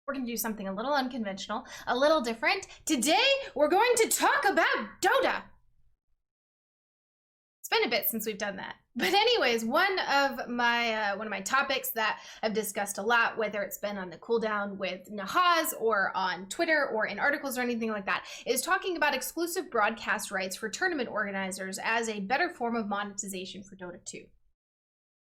We're going to do something a little unconventional, a little different. Today, we're going to talk about Dota. It's been a bit since we've done that. But anyways, one of my topics that I've discussed a lot, whether it's been on the cooldown with Nahaz or on Twitter or in articles or anything like that, is talking about exclusive broadcast rights for tournament organizers as a better form of monetization for Dota 2.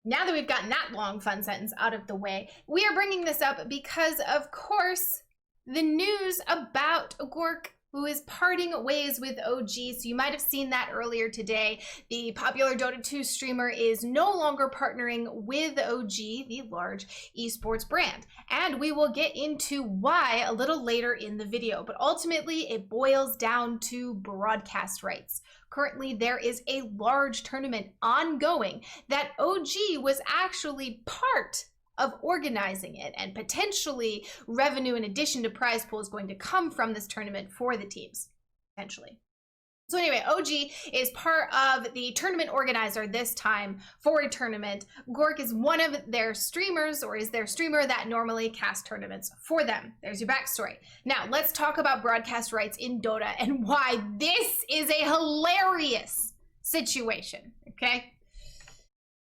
Now that we've gotten that long, fun sentence out of the way, we are bringing this up because, of course, the news about Gorgc, who is parting ways with OG. So you might have seen that earlier today. The popular Dota 2 streamer is no longer partnering with OG, the large esports brand. And we will get into why a little later in the video. But ultimately, it boils down to broadcast rights. Currently, there is a large tournament ongoing that OG was actually part of organizing it, and potentially revenue in addition to prize pool is going to come from this tournament for the teams, potentially. So anyway, OG is part of the tournament organizer this time for a tournament. Gorgc is one of their streamers, or is their streamer that normally casts tournaments for them. There's your backstory. Now, let's talk about broadcast rights in Dota and why this is a hilarious situation, okay?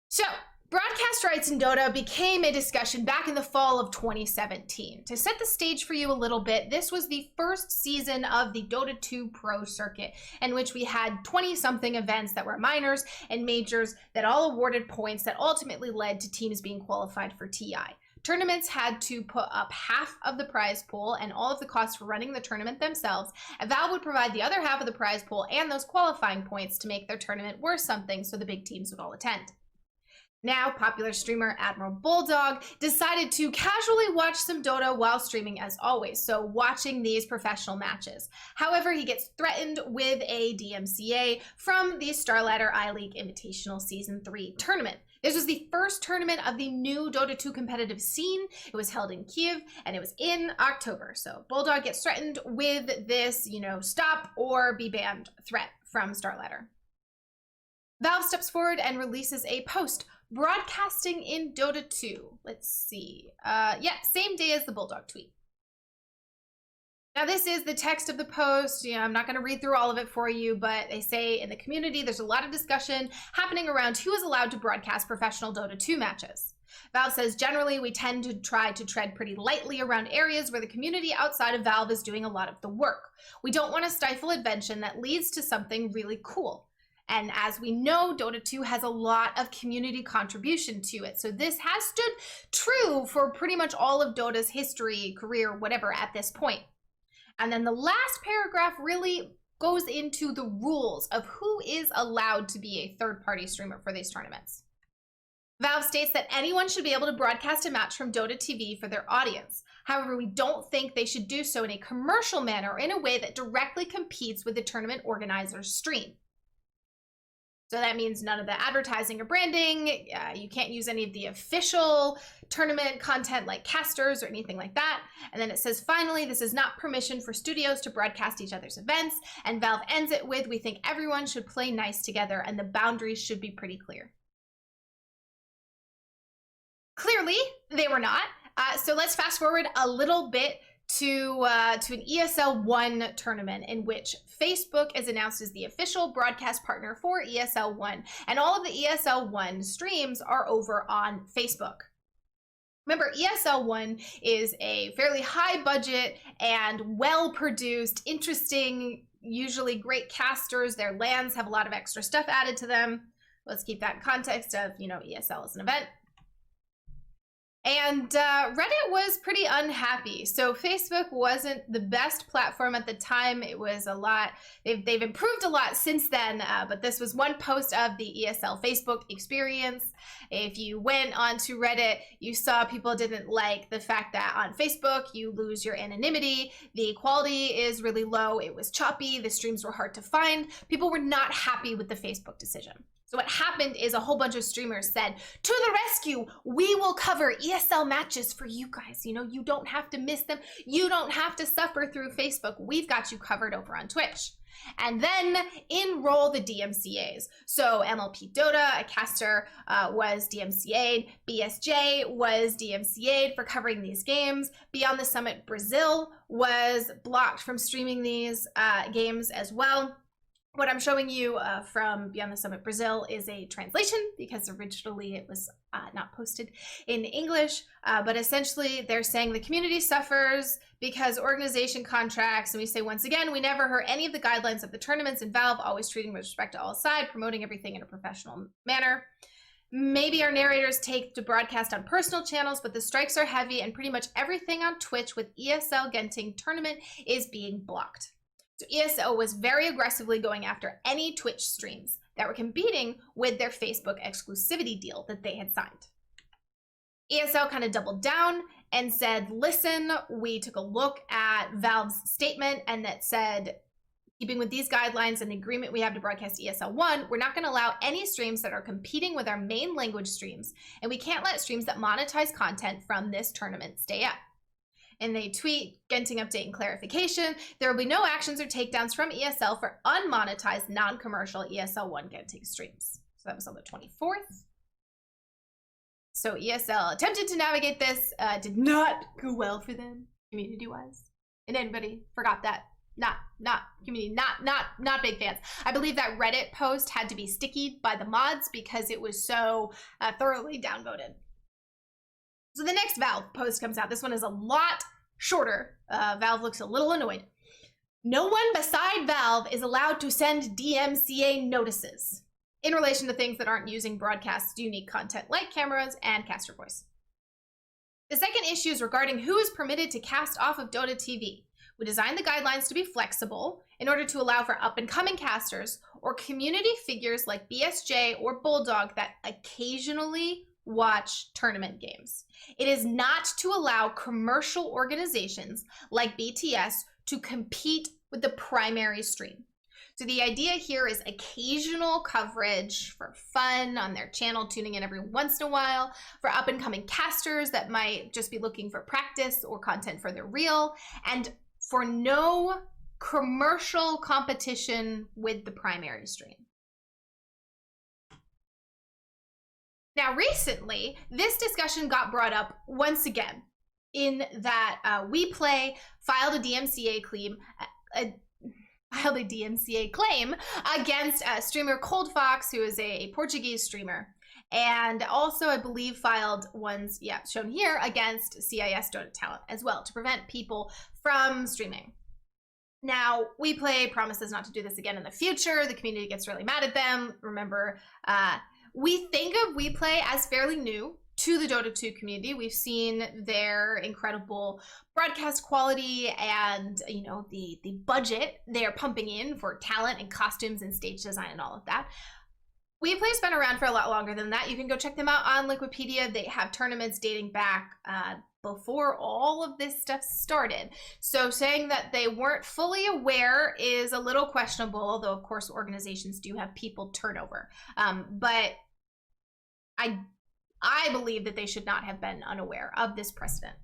So, broadcast rights in Dota became a discussion back in the fall of 2017. To set the stage for you a little bit, this was the first season of the Dota 2 Pro circuit, in which we had 20-something events that were minors and majors that all awarded points that ultimately led to teams being qualified for TI. Tournaments had to put up half of the prize pool and all of the costs for running the tournament themselves, and Valve would provide the other half of the prize pool and those qualifying points to make their tournament worth something so the big teams would all attend. Now, popular streamer Admiral Bulldog decided to casually watch some Dota while streaming as always, so watching these professional matches. However, he gets threatened with a DMCA from the STARLADDER I-League Invitational Season 3 tournament. This was the first tournament of the new Dota 2 competitive scene. It was held in Kyiv, and it was in October. So Bulldog gets threatened with this, stop or be banned threat from STARLADDER. Valve steps forward and releases a post broadcasting in Dota 2. Let's see. Same day as the Bulldog tweet. Now, this is the text of the post. I'm not going to read through all of it for you, but they say in the community, there's a lot of discussion happening around who is allowed to broadcast professional Dota 2 matches. Valve says, generally, we tend to try to tread pretty lightly around areas where the community outside of Valve is doing a lot of the work. We don't want to stifle invention that leads to something really cool. And as we know, Dota 2 has a lot of community contribution to it. So this has stood true for pretty much all of Dota's history, career, whatever at this point. And then the last paragraph really goes into the rules of who is allowed to be a third-party streamer for these tournaments. Valve states that anyone should be able to broadcast a match from Dota TV for their audience. However, we don't think they should do so in a commercial manner or in a way that directly competes with the tournament organizer's stream. So that means none of the advertising or branding. You can't use any of the official tournament content like casters or anything like that. And then it says, finally, this is not permission for studios to broadcast each other's events. And Valve ends it with, we think everyone should play nice together and the boundaries should be pretty clear. Clearly, they were not. So let's fast forward a little bit to an ESL 1 tournament in which Facebook is announced as the official broadcast partner for ESL 1, and all of the ESL 1 streams are over on Facebook. Remember, ESL 1 is a fairly high budget and well-produced, interesting, usually great casters. Their LANs have a lot of extra stuff added to them. Let's keep that in context of, ESL is an event. And Reddit was pretty unhappy. So Facebook wasn't the best platform at the time. It was a lot, they've improved a lot since then, but this was one post of the ESL Facebook experience. If you went onto Reddit, you saw people didn't like the fact that on Facebook, you lose your anonymity. The quality is really low. It was choppy. The streams were hard to find. People were not happy with the Facebook decision. So what happened is a whole bunch of streamers said, to the rescue, we will cover ESL matches for you guys. You know, you don't have to miss them. You don't have to suffer through Facebook. We've got you covered over on Twitch. And then enroll the DMCAs. So MLP Dota, a caster, was DMCA'd. BSJ was DMCA'd for covering these games. Beyond the Summit Brazil was blocked from streaming these games as well. What I'm showing you from Beyond the Summit Brazil is a translation because originally it was not posted in English, but essentially they're saying the community suffers because organization contracts, and we say once again, we never heard any of the guidelines of the tournaments, and Valve always treating with respect to all sides, promoting everything in a professional manner. Maybe our narrators take to broadcast on personal channels, but the strikes are heavy and pretty much everything on Twitch with ESL Genting tournament is being blocked. So ESL was very aggressively going after any Twitch streams that were competing with their Facebook exclusivity deal that they had signed. ESL kind of doubled down and said, listen, we took a look at Valve's statement and that said, keeping with these guidelines and the agreement we have to broadcast ESL 1, we're not going to allow any streams that are competing with our main language streams, and we can't let streams that monetize content from this tournament stay up. And they tweet, Genting update and clarification. There will be no actions or takedowns from ESL for unmonetized, non-commercial ESL 1 Genting streams. So that was on the 24th. So ESL attempted to navigate this, did not go well for them, community-wise. And anybody forgot that? Not community, not big fans. I believe that Reddit post had to be stickied by the mods because it was so thoroughly downvoted. So the next Valve post comes out. This one is a lot shorter. Valve looks a little annoyed. No one beside Valve is allowed to send DMCA notices in relation to things that aren't using broadcast unique content like cameras and caster voice. The second issue is regarding who is permitted to cast off of Dota TV. We designed the guidelines to be flexible in order to allow for up-and-coming casters or community figures like BSJ or Bulldog that occasionally watch tournament games. It is not to allow commercial organizations like BTS to compete with the primary stream. So the idea here is occasional coverage for fun on their channel, tuning in every once in a while, for up-and-coming casters that might just be looking for practice or content for their reel, and for no commercial competition with the primary stream. Now, recently, this discussion got brought up once again in that WePlay filed a DMCA claim, against streamer Cold Fox, who is a Portuguese streamer, and also, I believe, filed ones, shown here, against CIS Dota Talent as well to prevent people from streaming. Now, WePlay promises not to do this again in the future. The community gets really mad at them. Remember, we think of WePlay as fairly new to the Dota 2 community. We've seen their incredible broadcast quality and, you know, the budget they're pumping in for talent and costumes and stage design and all of that. WePlay's been around for a lot longer than that. You can go check them out on Wikipedia. They have tournaments dating back before all of this stuff started. So saying that they weren't fully aware is a little questionable, although of course organizations do have people turnover. But I believe that they should not have been unaware of this precedent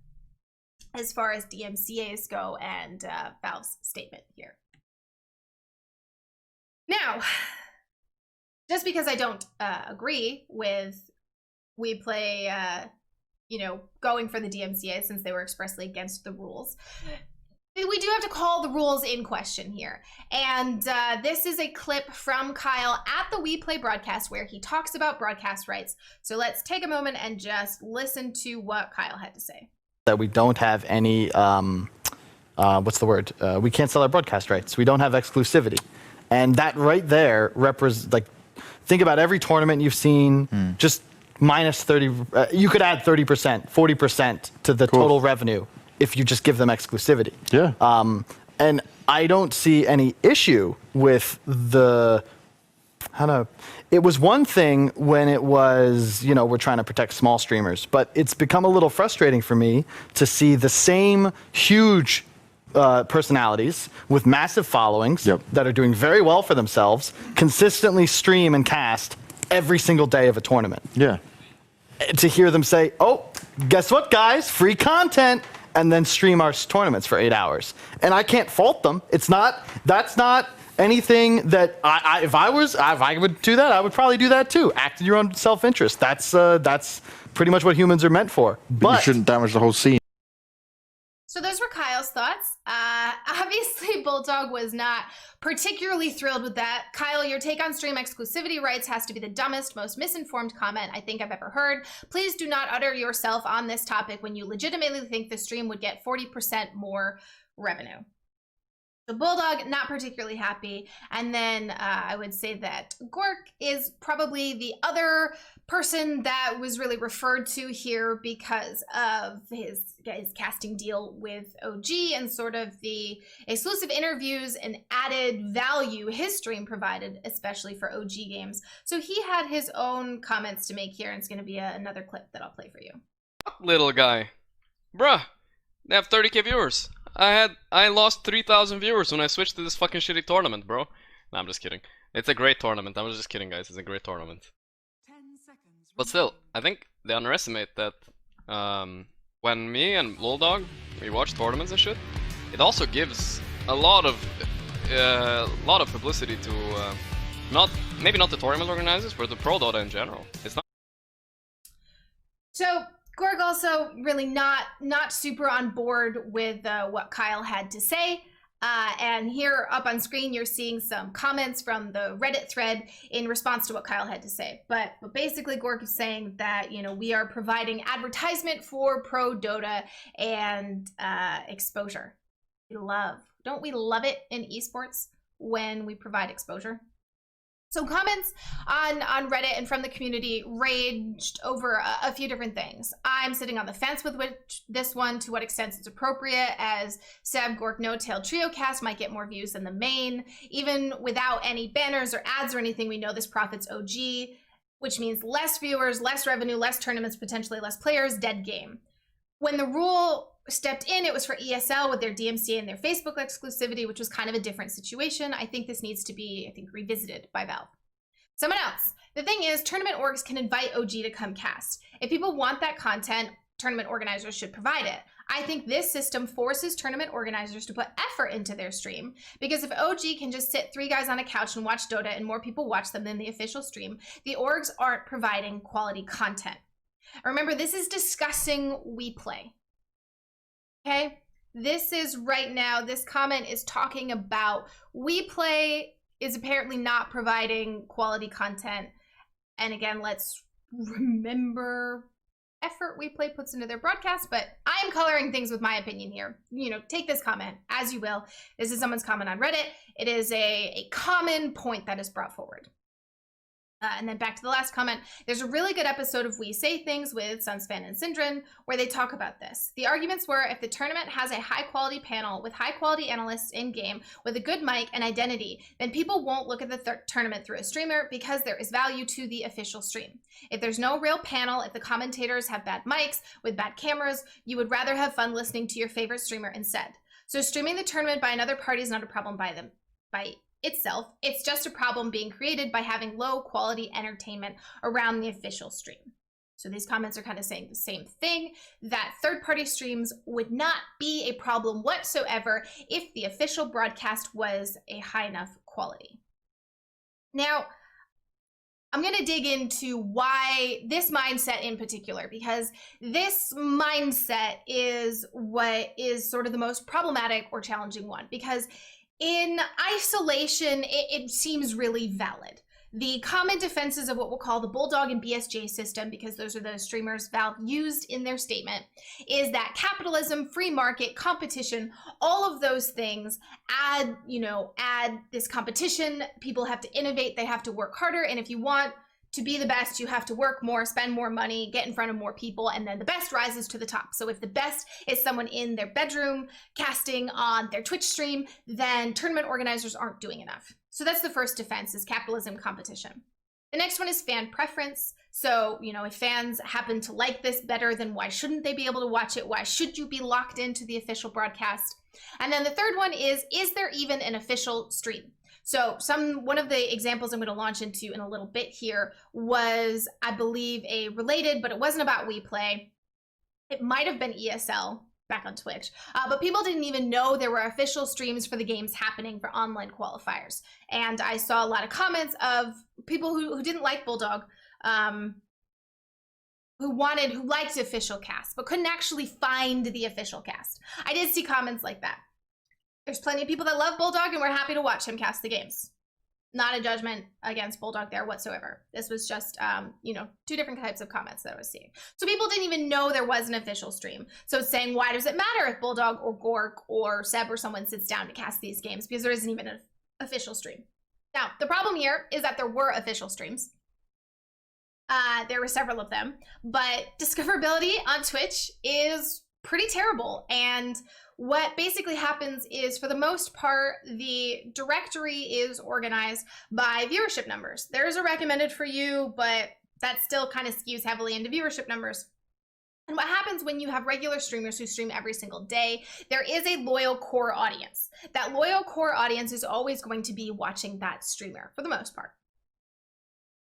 as far as DMCAs go and Valve's statement here. Now, just because I don't agree with WePlay, you know, going for the DMCA since they were expressly against the rules, we do have to call the rules in question here. And this is a clip from Kyle at the WePlay broadcast where he talks about broadcast rights. So let's take a moment and just listen to what Kyle had to say. That we don't have any, what's the word? We can't sell our broadcast rights. We don't have exclusivity. And that right there represents, like, think about every tournament you've seen, just minus 30, you could add 30%, 40% to the total revenue if you just give them exclusivity. Yeah. And I don't see any issue with the, it was one thing when it was, you know, we're trying to protect small streamers, but it's become a little frustrating for me to see the same huge personalities with massive followings that are doing very well for themselves consistently stream and cast every single day of a tournament. Yeah. To hear them say, oh, guess what, guys? Free content. And then stream our tournaments for 8 hours. And I can't fault them. That's not anything that if I would do that, I would probably do that too. Act in your own self-interest. That's pretty much what humans are meant for. But you shouldn't damage the whole scene. So those were Kyle's thoughts. Obviously, Bulldog was not particularly thrilled with that. Kyle, your take on stream exclusivity rights has to be the dumbest, most misinformed comment I think I've ever heard. Please do not utter yourself on this topic when you legitimately think the stream would get 40% more revenue. So Bulldog, not particularly happy. And then I would say that Gorgc is probably the other person that was really referred to here because of his casting deal with OG and sort of the exclusive interviews and added value his stream provided, especially for OG games. So he had his own comments to make here, and it's going to be another clip that I'll play for you. Little guy. Bruh, they have 30k viewers. I lost 3,000 viewers when I switched to this fucking shitty tournament, bro. No, I'm just kidding. It's a great tournament. I was just kidding, guys. It's a great tournament. But still, I think they underestimate that when me and Bulldog, we watch tournaments and shit, it also gives a lot of publicity to maybe not the tournament organizers, but the pro Dota in general. It's not. So Gorgc also really not super on board with what Kyle had to say. And here up on screen, you're seeing some comments from the Reddit thread in response to what Kyle had to say. But basically, Gorgc is saying that, you know, we are providing advertisement for pro Dota and exposure. Don't we love it in esports when we provide exposure? So comments on Reddit and from the community ranged over a few different things. I'm sitting on the fence with this one, to what extent it's appropriate, as Seb Gorgc No-Tail Trio Cast might get more views than the main. Even without any banners or ads or anything, we know this profits OG, which means less viewers, less revenue, less tournaments, potentially less players, dead game. When the rule stepped in, it was for ESL with their DMCA and their Facebook exclusivity, which was kind of a different situation. I think this needs to be, revisited by Valve. Someone else. The thing is, tournament orgs can invite OG to come cast. If people want that content, tournament organizers should provide it. I think this system forces tournament organizers to put effort into their stream, because if OG can just sit 3 guys on a couch and watch Dota and more people watch them than the official stream, the orgs aren't providing quality content. Remember, this is discussing WePlay. Okay, this is right now, this comment is talking about WePlay is apparently not providing quality content. And again, let's remember effort WePlay puts into their broadcast, but I am coloring things with my opinion here. You know, take this comment as you will. This is someone's comment on Reddit. It is a common point that is brought forward. And then back to the last comment, there's a really good episode of We Say Things with Sunspan and Syndron where they talk about this. The arguments were, if the tournament has a high quality panel with high quality analysts in game with a good mic and identity, then people won't look at the tournament through a streamer because there is value to the official stream. If there's no real panel, if the commentators have bad mics with bad cameras, you would rather have fun listening to your favorite streamer instead. So streaming the tournament by another party is not a problem by itself. It's just a problem being created by having low quality entertainment around the official stream. So these comments are kind of saying the same thing, that third-party streams would not be a problem whatsoever if the official broadcast was a high enough quality. Now, I'm going to dig into why this mindset in particular, because this mindset is what is sort of the most problematic or challenging one, because in isolation, it seems really valid. The common defenses of what we'll call the Bulldog and BSJ system, because those are the streamers Valve used in their statement, is that capitalism, free market, competition, all of those things add this competition. People have to innovate, they have to work harder, and if you want to be the best, you have to work more, spend more money, get in front of more people, and then the best rises to the top. So if the best is someone in their bedroom casting on their Twitch stream, then tournament organizers aren't doing enough. So that's the first defense, is capitalism, competition. The next one is fan preference. So, if fans happen to like this better, then why shouldn't they be able to watch it? Why should you be locked into the official broadcast? And then the third one is there even an official stream? So one of the examples I'm going to launch into in a little bit here was, I believe, a related, but it wasn't about WePlay. It might have been ESL back on Twitch, but people didn't even know there were official streams for the games happening for online qualifiers. And I saw a lot of comments of people who didn't like Bulldog, who liked official cast, but couldn't actually find the official cast. I did see comments like that. There's plenty of people that love Bulldog and we're happy to watch him cast the games. Not a judgment against Bulldog there whatsoever. This was just, you know, two different types of comments that I was seeing. So people didn't even know there was an official stream. So it's saying, why does it matter if Bulldog or Gorgc or Seb or someone sits down to cast these games? Because there isn't even an official stream. Now, the problem here is that there were official streams. There were several of them, but discoverability on Twitch is pretty terrible. And what basically happens is, for the most part, the directory is organized by viewership numbers. There's a recommended for you, but that still kind of skews heavily into viewership numbers. And what happens when you have regular streamers who stream every single day, there is a loyal core audience. That loyal core audience is always going to be watching that streamer for the most part.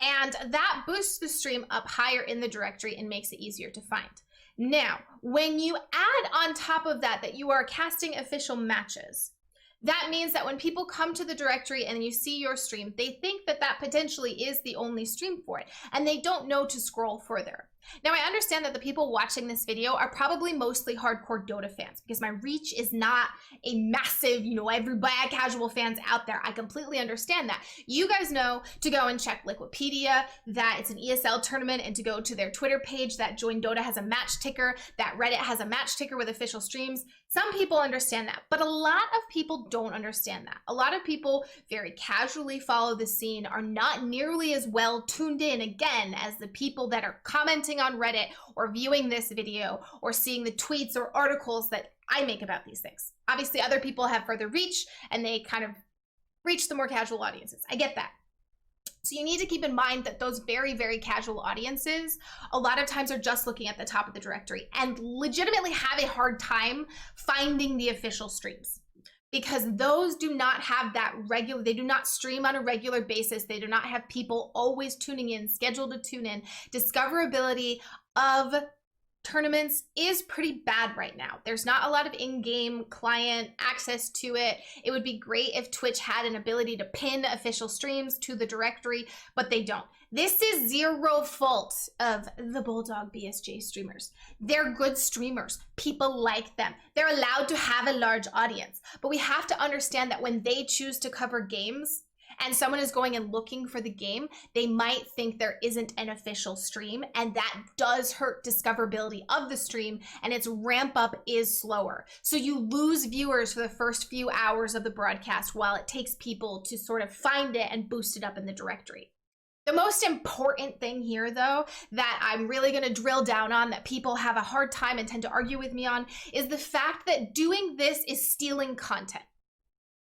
And that boosts the stream up higher in the directory and makes it easier to find. Now, when you add on top of that you are casting official matches, that means that when people come to the directory and you see your stream, they think that that potentially is the only stream for it, and they don't know to scroll further. Now, I understand that the people watching this video are probably mostly hardcore Dota fans, because my reach is not a massive, you know, everybody casual fans out there. I completely understand that. You guys know to go and check Wikipedia, that it's an ESL tournament, and to go to their Twitter page that Join Dota has a match ticker, that Reddit has a match ticker with official streams. Some people understand that, but a lot of people don't understand that. A lot of people very casually follow the scene, are not nearly as well tuned in, again, as the people that are commenting on Reddit or viewing this video or seeing the tweets or articles that I make about these things. Obviously, other people have further reach and they kind of reach the more casual audiences. I get that. So you need to keep in mind that those very, very casual audiences a lot of times are just looking at the top of the directory and legitimately have a hard time finding the official streams, because those do not have that regular, they do not stream on a regular basis. They do not have people always tuning in, scheduled to tune in. Discoverability of tournaments is pretty bad right now. There's not a lot of in-game client access to it. It would be great if Twitch had an ability to pin official streams to the directory, but they don't. This is zero fault of the Bulldog BSJ streamers. They're good streamers. People like them. They're allowed to have a large audience, but we have to understand that when they choose to cover games, and someone is going and looking for the game, they might think there isn't an official stream, and that does hurt discoverability of the stream, and its ramp up is slower. So you lose viewers for the first few hours of the broadcast while it takes people to sort of find it and boost it up in the directory. The most important thing here, though, that I'm really going to drill down on, that people have a hard time and tend to argue with me on, is the fact that doing this is stealing content.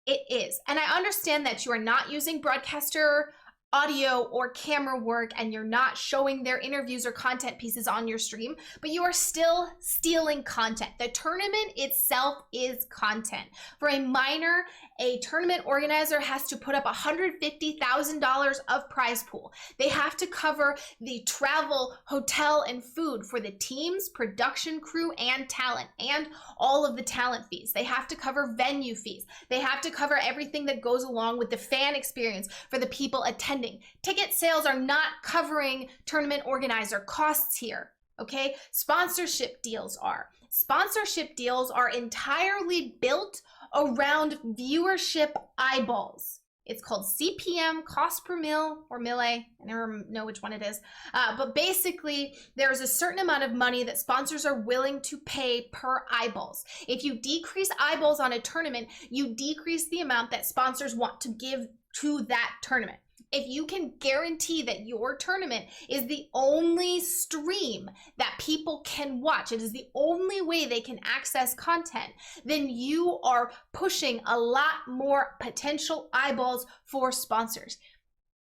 It is. And I understand that you are not using broadcaster audio or camera work, and you're not showing their interviews or content pieces on your stream, but you are still stealing content. The tournament itself is content. For a minor, a tournament organizer has to put up $150,000 of prize pool. They have to cover the travel, hotel, and food for the teams, production crew, and talent, and all of the talent fees. They have to cover venue fees. They have to cover everything that goes along with the fan experience for the people attending. Ticket sales are not covering tournament organizer costs here, okay? Sponsorship deals are. Sponsorship deals are entirely built around viewership eyeballs. It's called CPM, cost per mil, or mille. I never know which one it is. But basically, there's a certain amount of money that sponsors are willing to pay per eyeballs. If you decrease eyeballs on a tournament, you decrease the amount that sponsors want to give to that tournament. If you can guarantee that your tournament is the only stream that people can watch, it is the only way they can access content, then you are pushing a lot more potential eyeballs for sponsors.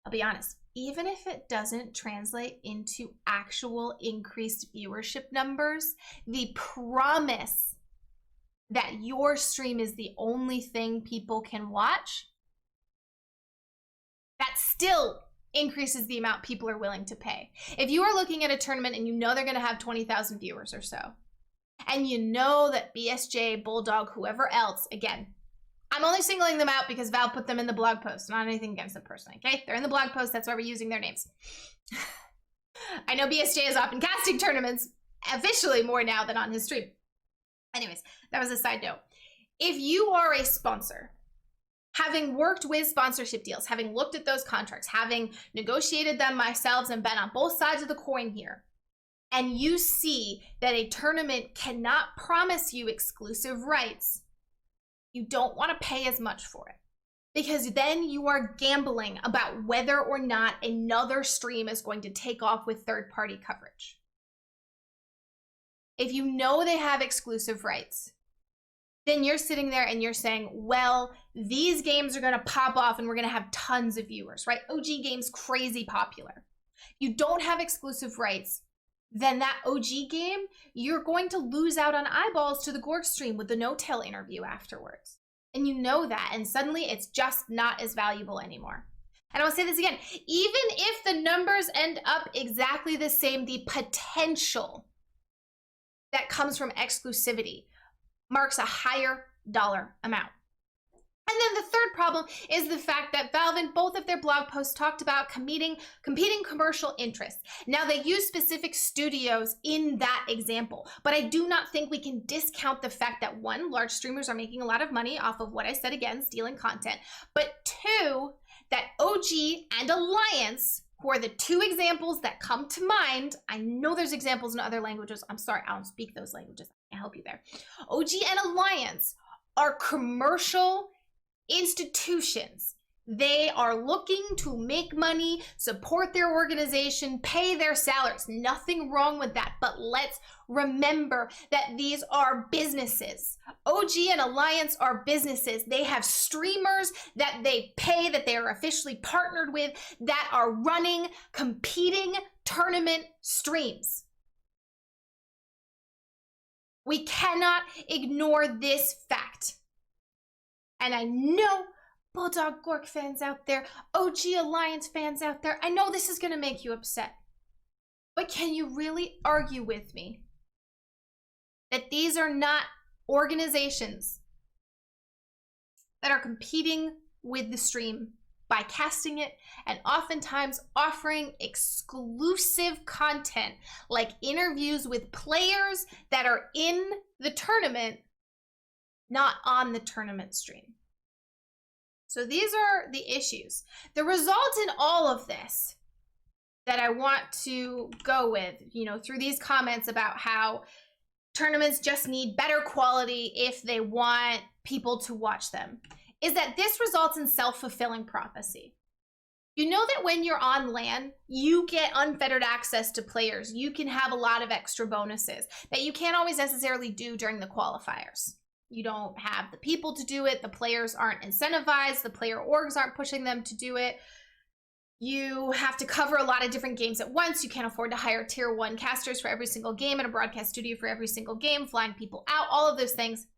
I'll be honest, even if it doesn't translate into actual increased viewership numbers, the promise that your stream is the only thing people can watch that still increases the amount people are willing to pay. If you are looking at a tournament and you know they're going to have 20,000 viewers or so, and you know that BSJ, Bulldog, whoever else, again, I'm only singling them out because Valve put them in the blog post, not anything against them personally, okay? They're in the blog post, that's why we're using their names. I know BSJ is often casting tournaments, officially more now than on his stream. Anyways, that was a side note. If you are a sponsor, having worked with sponsorship deals, having looked at those contracts, having negotiated them myself and been on both sides of the coin here, and you see that a tournament cannot promise you exclusive rights, you don't want to pay as much for it. Because then you are gambling about whether or not another stream is going to take off with third-party coverage. If you know they have exclusive rights, then you're sitting there and you're saying, well, these games are going to pop off and we're going to have tons of viewers, right? OG game's crazy popular. You don't have exclusive rights, then that OG game, you're going to lose out on eyeballs to the Gorgc stream with the no-tail interview afterwards. And you know that, and suddenly it's just not as valuable anymore. And I'll say this again, even if the numbers end up exactly the same, the potential that comes from exclusivity marks a higher dollar amount. And then the third problem is the fact that Valve in both of their blog posts talked about competing commercial interests. Now they use specific studios in that example, but I do not think we can discount the fact that one, large streamers are making a lot of money off of what I said again, stealing content, but two, that OG and Alliance, who are the two examples that come to mind. I know there's examples in other languages. I'm sorry, I don't speak those languages. I can't help you there. OG and Alliance are commercial institutions. They are looking to make money, support their organization, pay their salaries. Nothing wrong with that, but let's remember that these are businesses. OG and Alliance are businesses. They have streamers that they pay, that they are officially partnered with, that are running competing tournament streams. We cannot ignore this fact. And I know Bulldog Gorgc fans out there, OG Alliance fans out there, I know this is going to make you upset. But can you really argue with me that these are not organizations that are competing with the stream by casting it and oftentimes offering exclusive content like interviews with players that are in the tournament, not on the tournament stream? So these are the issues. The result in all of this that I want to go with, through these comments about how tournaments just need better quality if they want people to watch them, is that this results in self-fulfilling prophecy. You know that when you're on LAN, you get unfettered access to players. You can have a lot of extra bonuses that you can't always necessarily do during the qualifiers. You don't have the people to do it. The players aren't incentivized. The player orgs aren't pushing them to do it. You have to cover a lot of different games at once. You can't afford to hire tier 1 casters for every single game and a broadcast studio for every single game, flying people out, all of those things.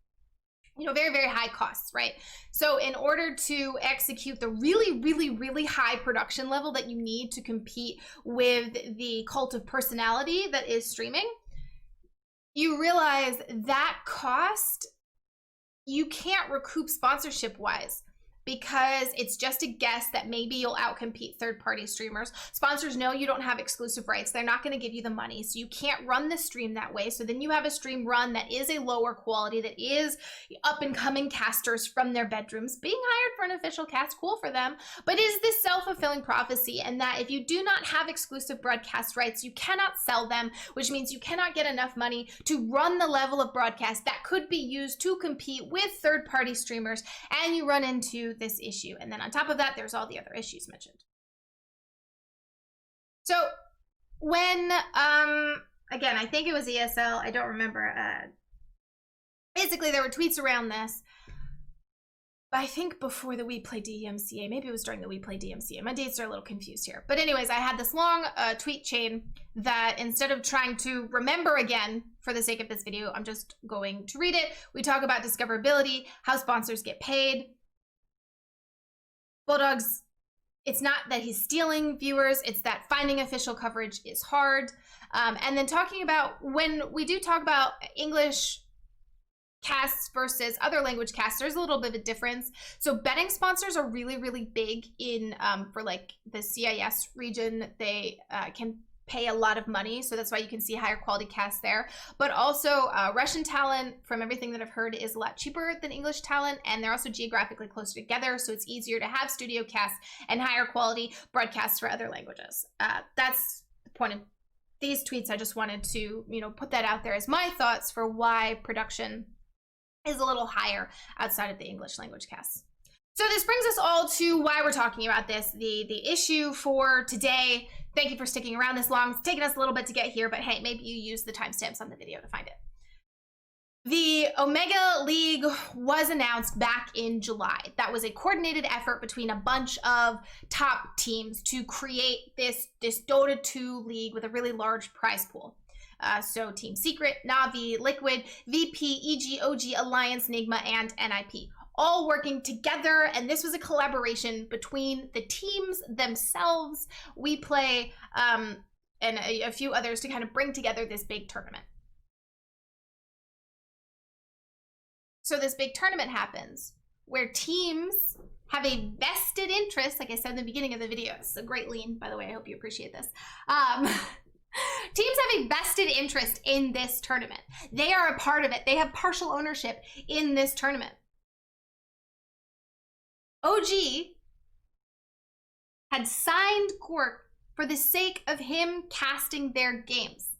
Very, very high costs, right? So in order to execute the really, really, really high production level that you need to compete with the cult of personality that is streaming, you realize that cost you can't recoup sponsorship wise, because it's just a guess that maybe you'll outcompete third-party streamers. Sponsors know you don't have exclusive rights. They're not going to give you the money, so you can't run the stream that way. So then you have a stream run that is a lower quality, that is up-and-coming casters from their bedrooms being hired for an official cast. Cool for them. But is this self-fulfilling prophecy? And that if you do not have exclusive broadcast rights, you cannot sell them, which means you cannot get enough money to run the level of broadcast that could be used to compete with third-party streamers, and you run into this issue. And then on top of that, there's all the other issues mentioned. So when, again, I think it was ESL, I don't remember, basically there were tweets around this, but I think before the WePlay DMCA, maybe it was during the WePlay DMCA, my dates are a little confused here. But anyways, I had this long tweet chain that instead of trying to remember again for the sake of this video, I'm just going to read it. We talk about discoverability, how sponsors get paid. Bulldog's it's not that he's stealing viewers, it's that finding official coverage is hard. And then talking about, when we do talk about English casts versus other language casts, there's a little bit of a difference. So betting sponsors are really, really big in, for like the CIS region. They can pay a lot of money, so that's why you can see higher quality casts there. But also Russian talent, from everything that I've heard, is a lot cheaper than English talent, and they're also geographically closer together, so it's easier to have studio casts and higher quality broadcasts for other languages. That's the point of these tweets. I just wanted to, you know, put that out there as my thoughts for why production is a little higher outside of the English language casts. So this brings us all to why we're talking about this, the issue for today. Thank you for sticking around this long. It's taken us a little bit to get here, but hey, maybe you use the timestamps on the video to find it. The Omega League was announced back in July. That was a coordinated effort between a bunch of top teams to create this Dota 2 league with a really large prize pool. So Team Secret, Na'Vi, Liquid, VP, EG, OG, Alliance, Nigma, and NIP. All working together, and this was a collaboration between the teams themselves, WePlay, and a few others to kind of bring together this big tournament. So this big tournament happens where teams have a vested interest, like I said in the beginning of the video. It's a great lean, by the way. I hope you appreciate this. Teams have a vested interest in this tournament. They are a part of it. They have partial ownership in this tournament. OG had signed Gorgc for the sake of him casting their games.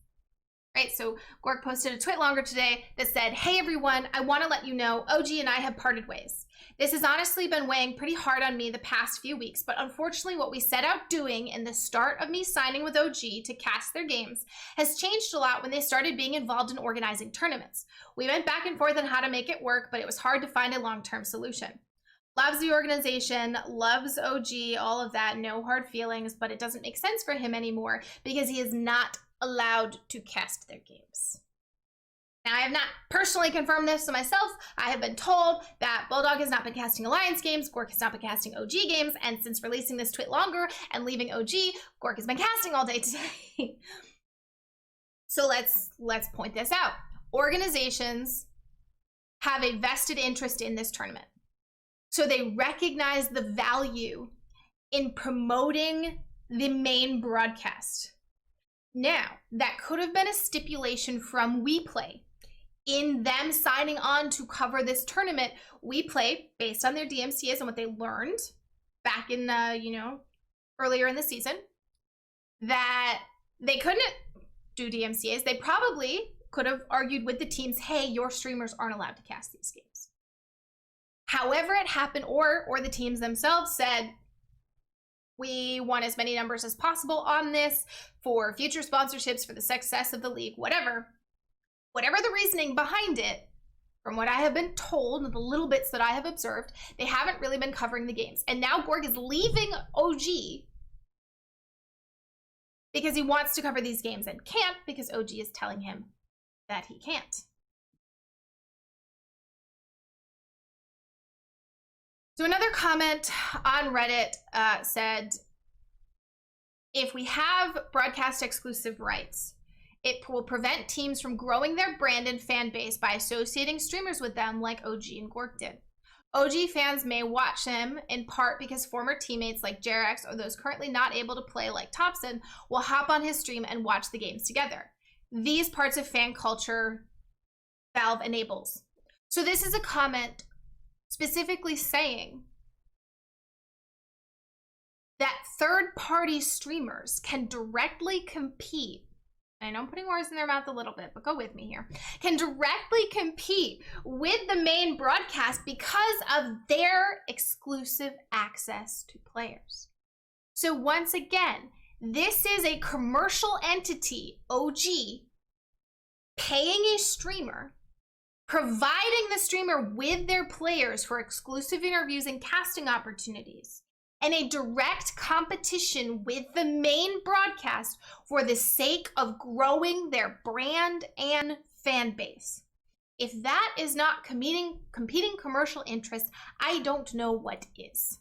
Right, so Gorgc posted a twitlonger today that said, "Hey everyone, I want to let you know OG and I have parted ways. This has honestly been weighing pretty hard on me the past few weeks, but unfortunately what we set out doing in the start of me signing with OG to cast their games has changed a lot when they started being involved in organizing tournaments. We went back and forth on how to make it work, but it was hard to find a long-term solution. Loves the organization, loves OG, all of that, no hard feelings, but it doesn't make sense for him anymore because he is not allowed to cast their games." Now, I have not personally confirmed this to myself. I have been told that Bulldog has not been casting Alliance games, Gorgc has not been casting OG games, and since releasing this twitlonger and leaving OG, Gorgc has been casting all day today. So let's point this out. Organizations have a vested interest in this tournament. So they recognize the value in promoting the main broadcast. Now, that could have been a stipulation from WePlay in them signing on to cover this tournament. WePlay, based on their DMCAs and what they learned back in the, earlier in the season, that they couldn't do DMCAs. They probably could have argued with the teams, hey, your streamers aren't allowed to cast these games. However it happened, or the teams themselves said, we want as many numbers as possible on this for future sponsorships, for the success of the league, whatever the reasoning behind it, from what I have been told, the little bits that I have observed, they haven't really been covering the games. And now Gorgc is leaving OG because he wants to cover these games and can't because OG is telling him that he can't. So another comment on Reddit said, if we have broadcast exclusive rights, it will prevent teams from growing their brand and fan base by associating streamers with them like OG and Gorgc did. OG fans may watch him in part because former teammates like Gorgc or those currently not able to play like Thompson will hop on his stream and watch the games together. These parts of fan culture Valve enables. So this is a comment specifically saying that third-party streamers can directly compete. I know I'm putting words in their mouth a little bit, but go with me here. Can directly compete with the main broadcast because of their exclusive access to players. So once again, this is a commercial entity, OG, paying a streamer, providing the streamer with their players for exclusive interviews and casting opportunities, and a direct competition with the main broadcast for the sake of growing their brand and fan base. If that is not competing commercial interests, I don't know what is.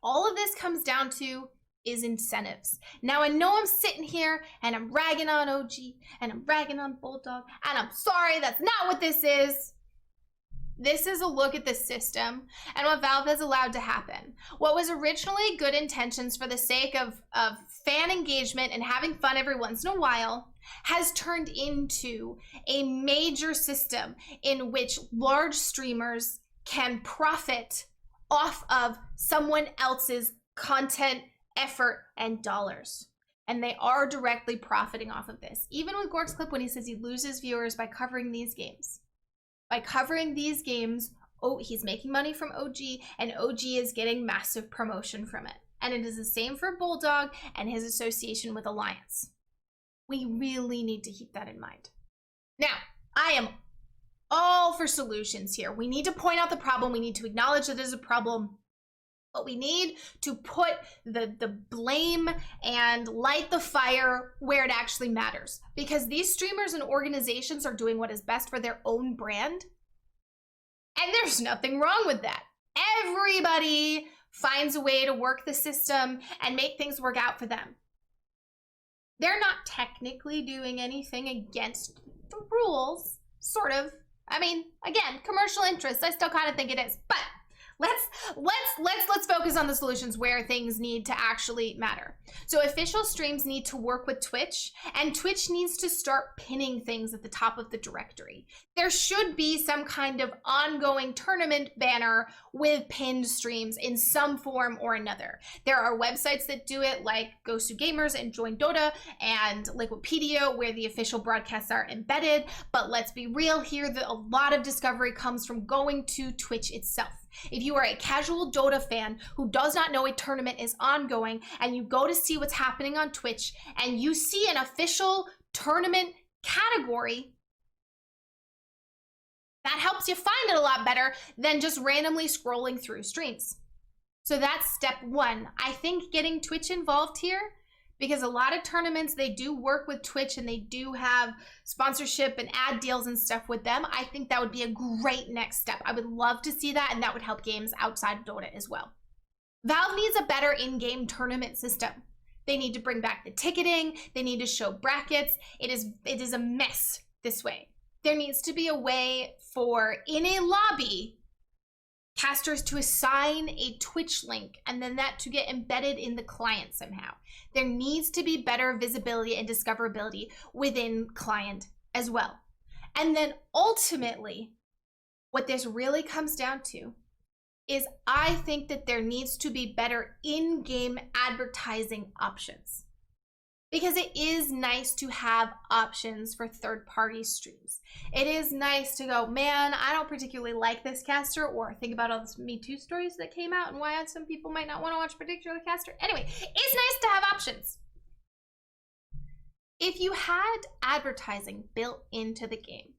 all of this comes down to is incentives. Now, I know I'm sitting here and I'm ragging on OG and I'm ragging on Bulldog, and I'm sorry, that's not what this is. This is a look at the system and what Valve has allowed to happen. What was originally good intentions for the sake of fan engagement and having fun every once in a while has turned into a major system in which large streamers can profit off of someone else's content, effort, and dollars. And they are directly profiting off of this. Even with Gorgc's clip when he says he loses viewers by covering these games. By covering these games, oh, he's making money from OG, and OG is getting massive promotion from it. And it is the same for Bulldog and his association with Alliance. We really need to keep that in mind. Now, I am all for solutions here. We need to point out the problem. We need to acknowledge that there's a problem. But we need to put the blame and light the fire where it actually matters. Because these streamers and organizations are doing what is best for their own brand. And there's nothing wrong with that. Everybody finds a way to work the system and make things work out for them. They're not technically doing anything against the rules, sort of. I mean, again, commercial interests, I still kind of think it is, but let's focus on the solutions where things need to actually matter. So official streams need to work with Twitch, and Twitch needs to start pinning things at the top of the directory. There should be some kind of ongoing tournament banner with pinned streams in some form or another. There are websites that do it, like Gosu Gamers and Join Dota and Liquipedia, where the official broadcasts are embedded. But let's be real here, that a lot of discovery comes from going to Twitch itself. If you are a casual Dota fan who does not know a tournament is ongoing and you go to see what's happening on Twitch and you see an official tournament category, that helps you find it a lot better than just randomly scrolling through streams. So that's step one. I think getting Twitch involved here, because a lot of tournaments, they do work with Twitch and they do have sponsorship and ad deals and stuff with them. I think that would be a great next step. I would love to see that, and that would help games outside of Dota as well. Valve needs a better in-game tournament system. They need to bring back the ticketing. They need to show brackets. It is a mess this way. There needs to be a way for, in a lobby, casters to assign a Twitch link and then that to get embedded in the client somehow. There needs to be better visibility and discoverability within client as well. And then ultimately, what this really comes down to is I think that there needs to be better in-game advertising options. Because it is nice to have options for third-party streams. It is nice to go, man, I don't particularly like this caster, or think about all the Me Too stories that came out and why some people might not want to watch a particular caster. Anyway, it's nice to have options. If you had advertising built into the game,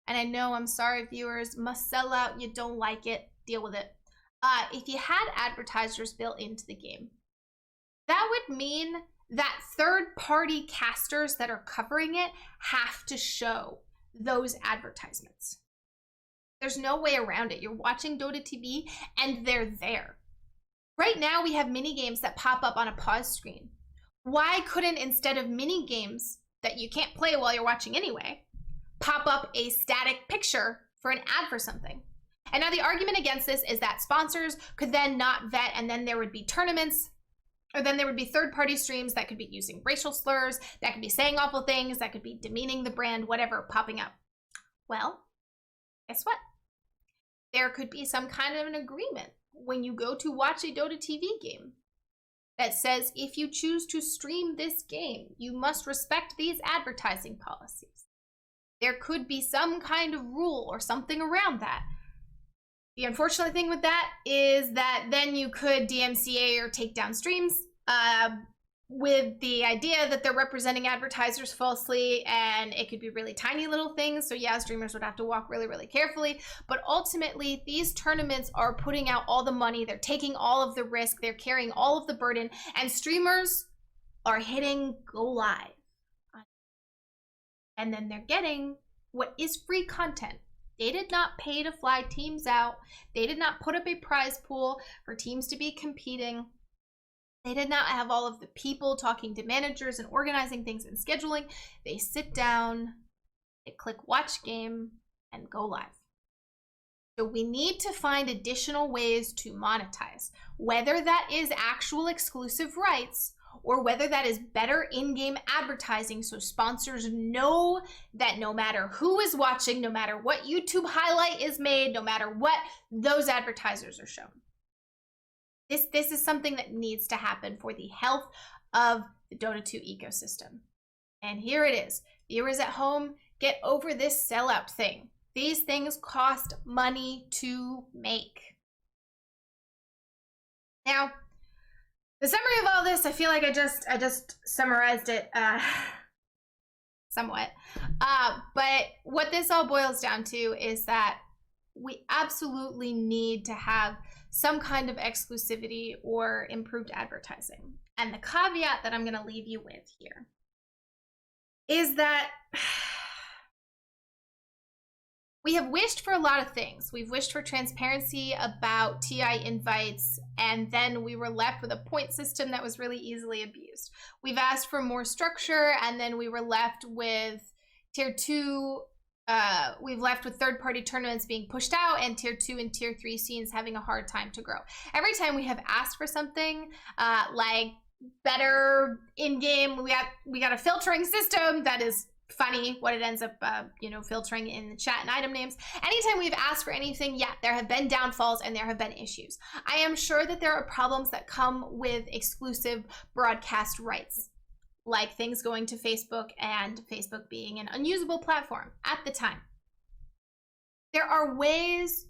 and I know, I'm sorry viewers, must sell out, you don't like it, deal with it. If you had advertisers built into the game, that would mean that third-party casters that are covering it have to show those advertisements. There's no way around it. You're watching Dota TV and they're there. Right now we have mini games that pop up on a pause screen. Why couldn't, instead of mini games that you can't play while you're watching anyway, pop up a static picture for an ad for something? And now the argument against this is that sponsors could then not vet, and then there would be tournaments, or then there would be third-party streams that could be using racial slurs, that could be saying awful things, that could be demeaning the brand, whatever, popping up. Well, guess what? There could be some kind of an agreement when you go to watch a Dota TV game that says, if you choose to stream this game, you must respect these advertising policies. There could be some kind of rule or something around that. The unfortunate thing with that is that then you could DMCA or take down streams with the idea that they're representing advertisers falsely, and it could be really tiny little things. So yeah, streamers would have to walk really, really carefully. But ultimately, these tournaments are putting out all the money. They're taking all of the risk. They're carrying all of the burden, and streamers are hitting go live. And then they're getting what is free content They did not pay to fly teams out. They did not put up a prize pool for teams to be competing. They did not have all of the people talking to managers and organizing things and scheduling. They sit down, they click watch game, and go live. So we need to find additional ways to monetize, whether that is actual exclusive rights or whether that is better in-game advertising so sponsors know that no matter who is watching, no matter what YouTube highlight is made, no matter what, those advertisers are shown. This is something that needs to happen for the health of the Dota 2 ecosystem. And here it is. Viewers at home, get over this sellout thing. These things cost money to make. Now, the summary of all this, I feel like I just summarized it somewhat. But what this all boils down to is that we absolutely need to have some kind of exclusivity or improved advertising. And the caveat that I'm going to leave you with here is that we have wished for a lot of things. We've wished for transparency about TI invites, and then we were left with a point system that was really easily abused. We've asked for more structure, and then we were left with tier 2. We've left with third-party tournaments being pushed out and tier 2 and tier 3 scenes having a hard time to grow. Every time we have asked for something like better in-game, we got a filtering system that is funny what it ends up filtering in the chat and item names. Anytime we've asked for anything, yeah, there have been downfalls and there have been issues. I am sure that there are problems that come with exclusive broadcast rights, like things going to Facebook and Facebook being an unusable platform at the time. There are ways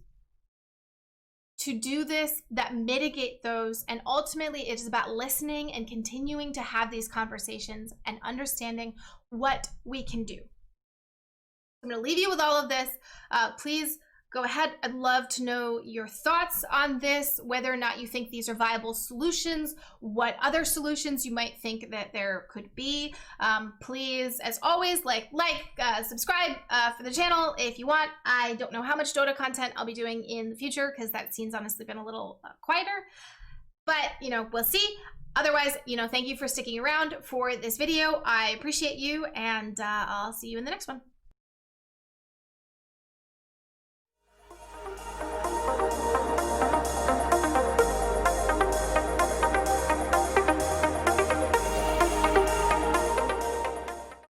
to do this that mitigate those, and ultimately it is about listening and continuing to have these conversations and understanding what we can do. I'm going to leave you with all of this. Please go ahead. I'd love to know your thoughts on this, whether or not you think these are viable solutions, what other solutions you might think that there could be. Please, as always, subscribe for the channel if you want. I don't know how much Dota content I'll be doing in the future because that scene's honestly been a little quieter, but we'll see. Otherwise, thank you for sticking around for this video. I appreciate you, and I'll see you in the next one.